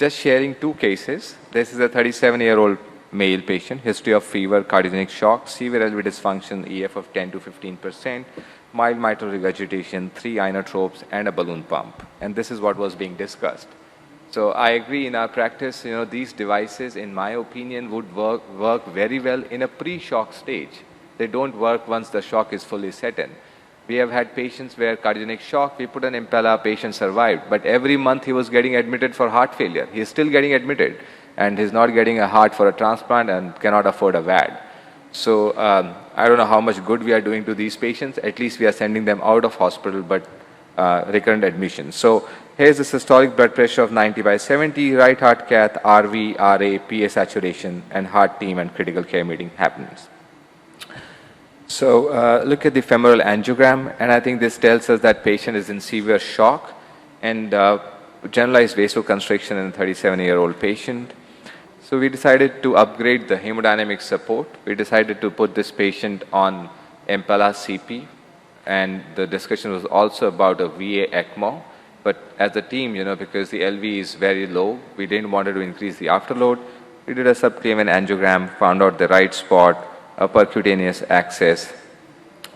just sharing two cases. This is a 37-year-old male patient, history of fever, cardiogenic shock, severe LV dysfunction, EF of 10 to 15%, mild mitral regurgitation, 3 inotropes, and a balloon pump. And this is what was being discussed. So I agree, in our practice, these devices, in my opinion, would work very well in a pre-shock stage. They don't work once the shock is fully set in. We have had patients where cardiogenic shock, we put an Impella, patient survived, but every month he was getting admitted for heart failure. He is still getting admitted, and he's not getting a heart for a transplant and cannot afford a VAD. So I don't know how much good we are doing to these patients. At least we are sending them out of hospital, but recurrent admission. So here's the systolic blood pressure of 90/70, right heart cath, RV, RA, PA saturation, and heart team and critical care meeting happens. So look at the femoral angiogram, and I think this tells us that patient is in severe shock and generalized vasoconstriction in a 37-year-old patient. So we decided to upgrade the hemodynamic support. We decided to put this patient on Impella CP, and the discussion was also about a VA ECMO. But as a team, because the LV is very low, we didn't want to increase the afterload. We did a subclavian angiogram, found out the right spot, a percutaneous access,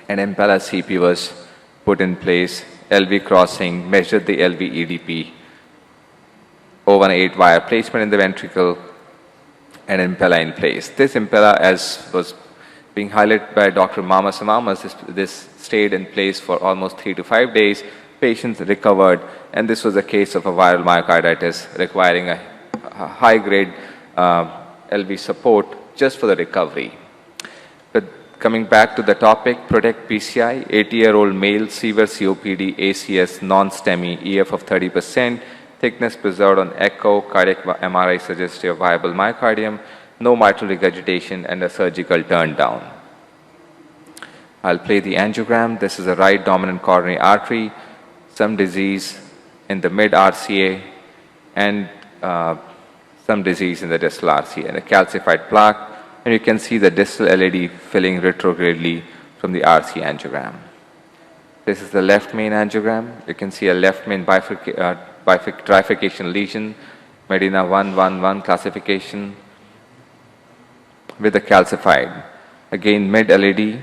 and Impella CP was put in place, LV crossing, measured the LV EDP, over an 8-wire placement in the ventricle, and Impella in place. This Impella, as was being highlighted by Dr. Mamas, this stayed in place for almost 3 to 5 days. Patients recovered, and this was a case of a viral myocarditis requiring a high-grade LV support just for the recovery. But coming back to the topic, PROTECT PCI, 80-year-old male, severe COPD, ACS, non-STEMI, EF of 30%, thickness preserved on echo, cardiac MRI suggestive of viable myocardium, no mitral regurgitation, and a surgical turn down. I'll play the angiogram. This is a right dominant coronary artery, some disease in the mid-RCA, and some disease in the distal RCA, and a calcified plaque. And you can see the distal LED filling retrogradely from the RC angiogram. This is the left main angiogram. You can see a left main trifurcation lesion, Medina 111 classification with a calcified. Again, mid-LED,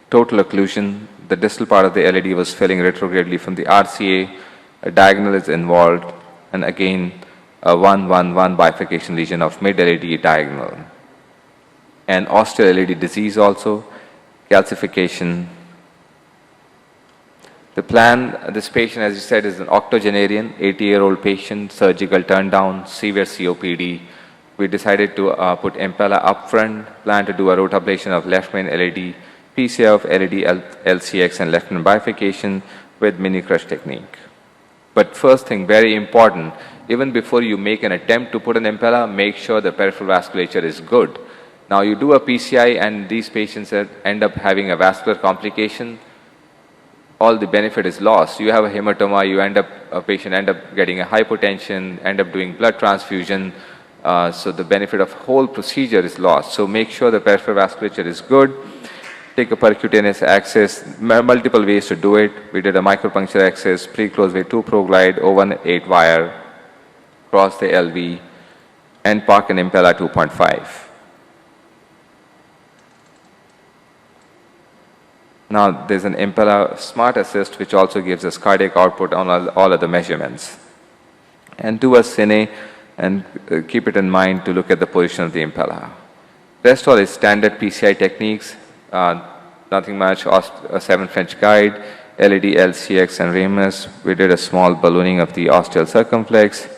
total occlusion. The distal part of the LED was filling retrogradely from the RCA. A diagonal is involved, and again, a 111 bifurcation lesion of mid-LED diagonal. And ostial LED disease also, calcification. The plan, this patient, as you said, is an octogenarian, 80-year-old patient, surgical turn down, severe COPD. We decided to put Impella up front, plan to do a rotablation of left main LED, PCI of LED LCX and left main bifurcation with mini crush technique. But first thing, very important, even before you make an attempt to put an Impella, make sure the peripheral vasculature is good. Now you do a PCI and these patients end up having a vascular complication, all the benefit is lost. You have a hematoma, a patient end up getting a hypotension, end up doing blood transfusion, so the benefit of whole procedure is lost. So make sure the peripheral vasculature is good. Take a percutaneous access, multiple ways to do it. We did a micropuncture access, pre-close way 2 ProGlide, over an 8-wire, cross the LV, and park an Impella 2.5. Now there's an Impella Smart Assist which also gives us cardiac output on all other measurements. And do a cine and keep it in mind to look at the position of the Impella. Rest all is standard PCI techniques, nothing much, a 7 French guide, LED, LCX, and Ramus. We did a small ballooning of the ostial circumflex.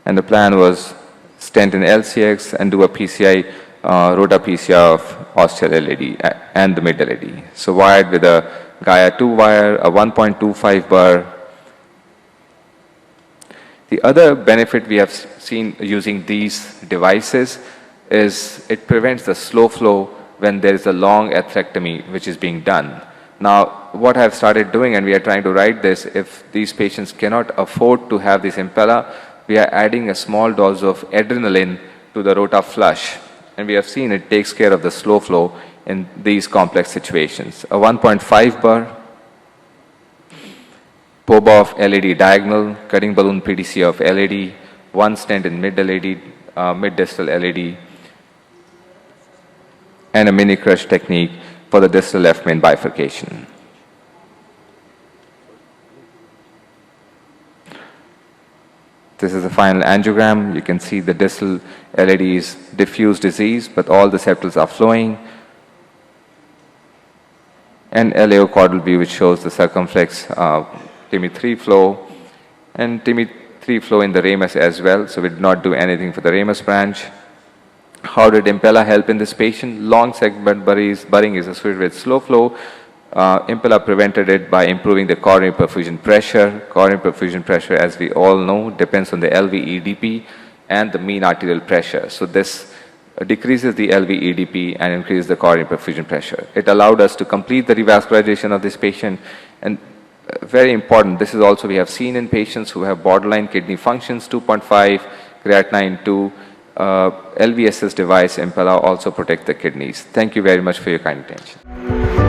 And the plan was stent in LCX and do a PCI, rota PCI of ostial LED and the mid LED. So wired with a Gaia 2 wire, a 1.25 bar. The other benefit we have seen using these devices is it prevents the slow flow when there is a long atherectomy which is being done. Now, what I've started doing, and we are trying to write this, if these patients cannot afford to have this Impella, we are adding a small dose of adrenaline to the rota flush. And we have seen it takes care of the slow flow in these complex situations. A 1.5 bar. POBA of LED diagonal, cutting balloon PDC of LED, one stent in mid-distal LED, and a mini crush technique for the distal left main bifurcation. This is the final angiogram. You can see the distal LED is diffuse disease, but all the septals are flowing. And LAO caudal view, which shows the circumflex TIMI3 flow, and TIMI3 flow in the ramus as well. So we did not do anything for the ramus branch. How did Impella help in this patient? Long segment budding is associated with slow flow. Impella prevented it by improving the coronary perfusion pressure. Coronary perfusion pressure, as we all know, depends on the LV-EDP and the mean arterial pressure. So this decreases the LV-EDP and increases the coronary perfusion pressure. It allowed us to complete the revascularization of this patient, and very important, this is also we have seen in patients who have borderline kidney functions, 2.5, creatinine 2, LV assist device, Impella also protect the kidneys. Thank you very much for your kind attention.